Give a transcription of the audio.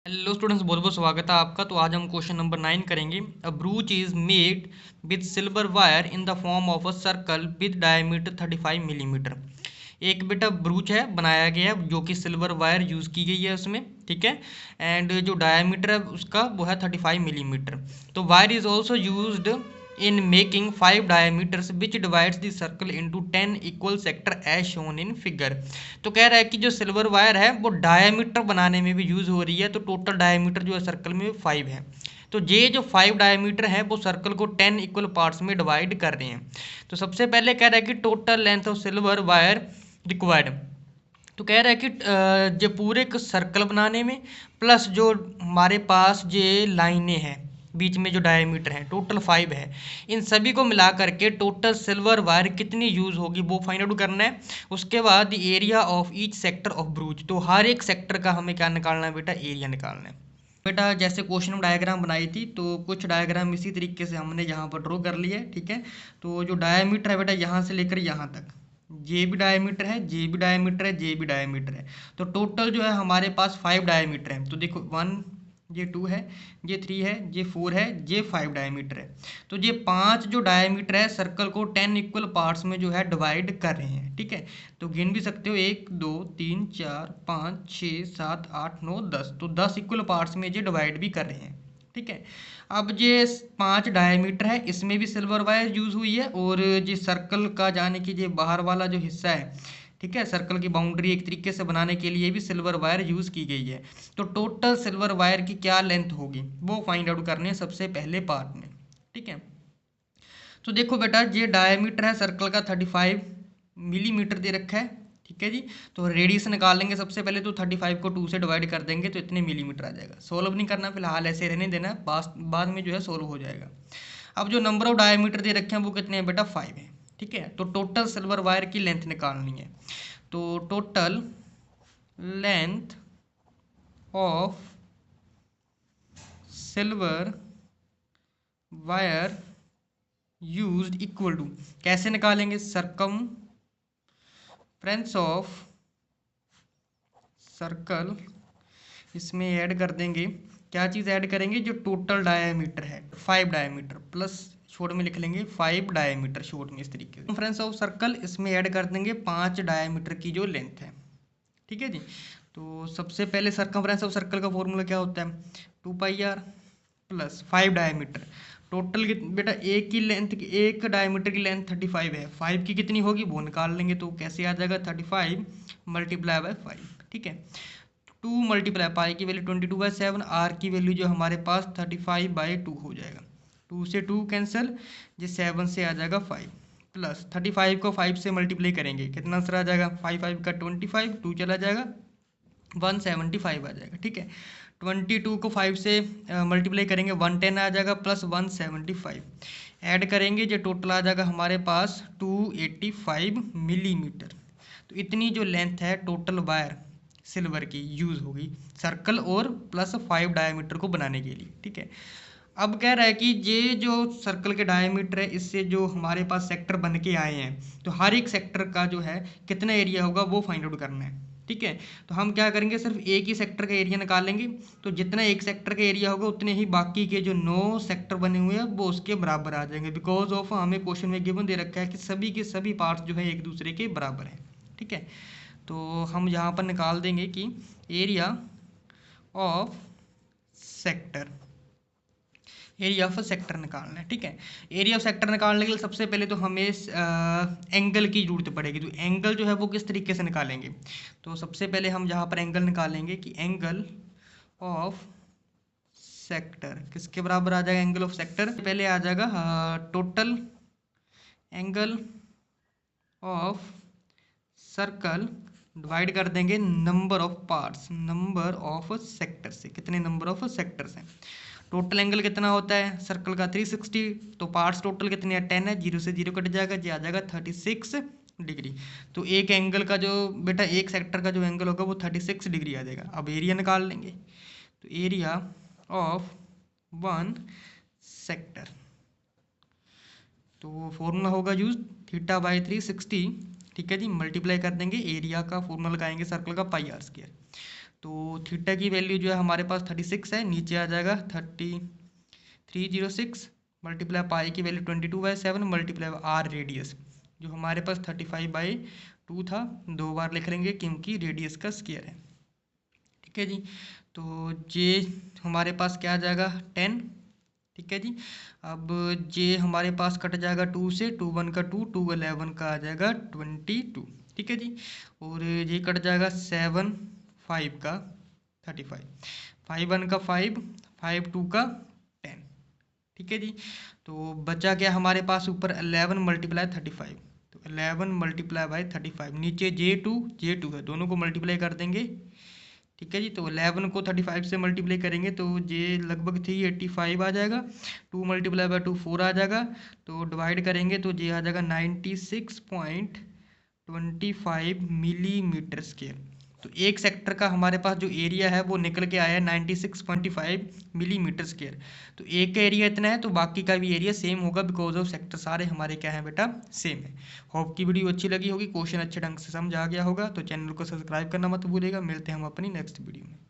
Hello students, बहुत बहुत स्वागत है आपका। तो आज हम क्वेश्चन नंबर 9 करेंगे। A brooch is made with silver wire in the form of a circle with diameter 35 millimetre. एक बेटा ब्रूच है, बनाया गया है जो कि सिल्वर वायर यूज़ की गई है उसमें, ठीक है। एंड जो डायमीटर है उसका वो है 35 मिलीमीटर। तो wire is also used in making 5 diameters which divides the circle into 10 equal sector as shown in figure। तो कह रहा है कि जो सिल्वर वायर है वो डायमीटर बनाने में भी यूज हो रही है। तो टोटल डायमीटर जो है सर्कल में 5 है। तो ये जो 5 डायमीटर है वो सर्कल को 10 इक्वल पार्ट्स में डिवाइड कर रहे हैं। तो सबसे पहले कह रहा है कि total length of silver wire required. तो कह रहा है कि जो पूरे सर्कल बनाने में प्लस जो हमारे पास ये लाइनें हैं बीच में जो डायमीटर है टोटल 5 है, इन सभी को मिला करके टोटल सिल्वर वायर कितनी यूज़ होगी वो फाइंड आउट करना है। उसके बाद area of each sector of ब्रूच, तो हर एक सेक्टर का हमें क्या निकालना है बेटा, एरिया निकालना है। बेटा जैसे क्वेश्चन में डायग्राम बनाई थी तो कुछ डायग्राम इसी तरीके से हमने यहाँ पर ड्रॉ कर लिया है, ठीक है। तो जो डायमीटर है बेटा यहाँ से लेकर यहाँ तक, ये भी डायमीटर है, ये भी डायमीटर है, ये भी डायमीटर है। तो टोटल जो है हमारे पास 5 डायमीटर है। तो देखो 1, ये 2 है, ये 3 है, ये 4 है, ये 5 डायमीटर है। तो ये 5 जो डायमीटर है सर्कल को 10 इक्वल पार्ट्स में जो है डिवाइड कर रहे हैं, ठीक है। तो गिन भी सकते हो 1 2 3 4 5 6 7 8 9 10, तो 10 इक्वल पार्ट्स में ये डिवाइड भी कर रहे हैं, ठीक है। अब ये 5 डायमीटर है, इसमें भी सिल्वर वायर यूज हुई है और ये सर्कल का जाने की ये बाहर वाला जो हिस्सा है, ठीक है, सर्कल की बाउंड्री एक तरीके से बनाने के लिए भी सिल्वर वायर यूज की गई है। तो टोटल सिल्वर वायर की क्या लेंथ होगी वो फाइंड आउट करनी है सबसे पहले पार्ट में, ठीक है। तो देखो बेटा ये डायमीटर है सर्कल का 35 मिलीमीटर दे रखा है, ठीक है जी। तो रेडियस निकालेंगे सबसे पहले, तो 35 को 2 से डिवाइड कर देंगे तो इतने मिलीमीटर आ जाएगा। सोल्व नहीं करना फिलहाल, ऐसे रहने देना, बाद में जो है सोल्व हो जाएगा। अब जो नंबर ऑफ डायमीटर दे रखे हैं वो कितने हैं बेटा, 5 है, ठीक है। तो टोटल सिल्वर वायर की लेंथ निकालनी है। तो total length of silver wire used equal to, कैसे निकालेंगे, सरकमफ्रेंस ऑफ सर्कल, इसमें ऐड कर देंगे, क्या चीज़ ऐड करेंगे, जो टोटल डायमीटर है 5 डायमीटर प्लस शॉर्ट में लिख लेंगे 5 डायमीटर शॉर्ट में, इस तरीके से सर्कमफ्रेंस ऑफ सर्कल, इसमें ऐड कर देंगे 5 डायमीटर की जो लेंथ है, ठीक है जी। तो सबसे पहले सर्कमफ्रेंस ऑफ सर्कल का फॉर्मूला क्या होता है, 2πr प्लस 5 डायमीटर। टोटल बेटा एक की लेंथ, एक डायमीटर की लेंथ 35 है, 5 की कितनी होगी वो निकाल लेंगे। तो कैसे आ जाएगा, 35 मल्टीप्लाई बाय 5, ठीक है। 2 मल्टीप्लाई, पाई की वैल्यू 22/7, आर की वैल्यू जो हमारे पास 35/2 हो जाएगा। 2 से 2 कैंसिल, ये 7 से आ जाएगा 5 प्लस 35 को 5 से मल्टीप्लाई करेंगे, कितना आंसर आ जाएगा, 5 5 का 25, 2 चला जाएगा 175 आ जाएगा, ठीक है। 22 को 5 से मल्टीप्लाई करेंगे 110 आ जाएगा प्लस 175, ऐड करेंगे जो टोटल आ जाएगा हमारे पास 285 मिलीमीटर। तो इतनी जो लेंथ है टोटल वायर सिल्वर की यूज़ होगी सर्कल और प्लस 5 डायमीटर को बनाने के लिए, ठीक है। अब कह रहा है कि ये जो सर्कल के डायमीटर है इससे जो हमारे पास सेक्टर बन के आए हैं, तो हर एक सेक्टर का जो है कितना एरिया होगा वो फाइंड आउट करना है, ठीक है। तो हम क्या करेंगे, सिर्फ एक ही सेक्टर का एरिया निकालेंगे। तो जितना एक सेक्टर का एरिया होगा उतने ही बाकी के जो 9 सेक्टर बने हुए हैं वो उसके बराबर आ जाएंगे, बिकॉज ऑफ हमें क्वेश्चन में गिवन दे रखा है कि सभी के सभी पार्ट्स जो है एक दूसरे के बराबर हैं, ठीक है। तो हम यहाँ पर निकाल देंगे कि area of sector, area of sector निकालना है, ठीक है। एरिया ऑफ सेक्टर निकालने के लिए सबसे पहले तो हमें एंगल की जरूरत पड़ेगी। तो एंगल जो है वो किस तरीके से निकालेंगे, तो सबसे पहले हम यहाँ पर एंगल निकालेंगे कि एंगल ऑफ सेक्टर किसके बराबर आ जाएगा, एंगल ऑफ सेक्टर पहले आ जाएगा total angle of circle divide कर देंगे number of parts, number of sector से, कितने नंबर ऑफ सेक्टर्स हैं। टोटल एंगल कितना होता है सर्कल का 360, तो पार्ट्स टोटल कितने हैं 10 है, 0 से 0 कट जाएगा, ये आ जाएगा 36 डिग्री। तो एक एंगल का जो बेटा एक सेक्टर का जो एंगल होगा वो 36 डिग्री आ जाएगा। अब एरिया निकाल लेंगे, तो एरिया ऑफ 1 सेक्टर, तो फॉर्मूला होगा यूज θ/360, ठीक है जी। मल्टीप्लाई कर देंगे, एरिया का फॉर्मूला लगाएंगे सर्कल का πr²। तो थीटा की वैल्यू जो है हमारे पास 36 है, नीचे आ जाएगा 306 मल्टीप्लाई पाई की वैल्यू 22/7 मल्टीप्लाई आर रेडियस जो हमारे पास 35/2 था, 2 बार लिख लेंगे क्योंकि रेडियस का स्क्वायर है। ठीक है जी, तो जे हमारे पास क्या आ जाएगा 10। ठीक है जी, अब जे हमारे पास कट जाएगा 2 से, 2 1 का 2, 2 11 का आ जाएगा 22। ठीक है जी, और ये कट जाएगा 7 5 का 35, 5 1 का 5, 5 2 का 10। ठीक है जी, तो बचा क्या हमारे पास ऊपर 11 मल्टीप्लाई 35, तो 11 मल्टीप्लाई बाई 35, नीचे J2 है, दोनों को मल्टीप्लाई कर देंगे। ठीक है जी, तो 11 को 35 से मल्टीप्लाई करेंगे तो ये लगभग 385 आ जाएगा, 2 मल्टीप्लाई बाय 2 4 आ जाएगा, तो डिवाइड करेंगे तो ये आ जाएगा 96.25 मिलीमीटर स्क्वायर। तो एक सेक्टर का हमारे पास जो एरिया है वो निकल के आया है 96.5 मिलीमीटर स्क्वायर। तो एक का एरिया इतना है तो बाकी का भी एरिया सेम होगा, बिकॉज ऑफ सेक्टर सारे हमारे क्या है बेटा, सेम है। होप की वीडियो अच्छी लगी होगी, क्वेश्चन अच्छे ढंग से समझ आ गया होगा, तो चैनल को सब्सक्राइब करना मत भूलिएगा। मिलते हैं हम अपनी नेक्स्ट वीडियो में।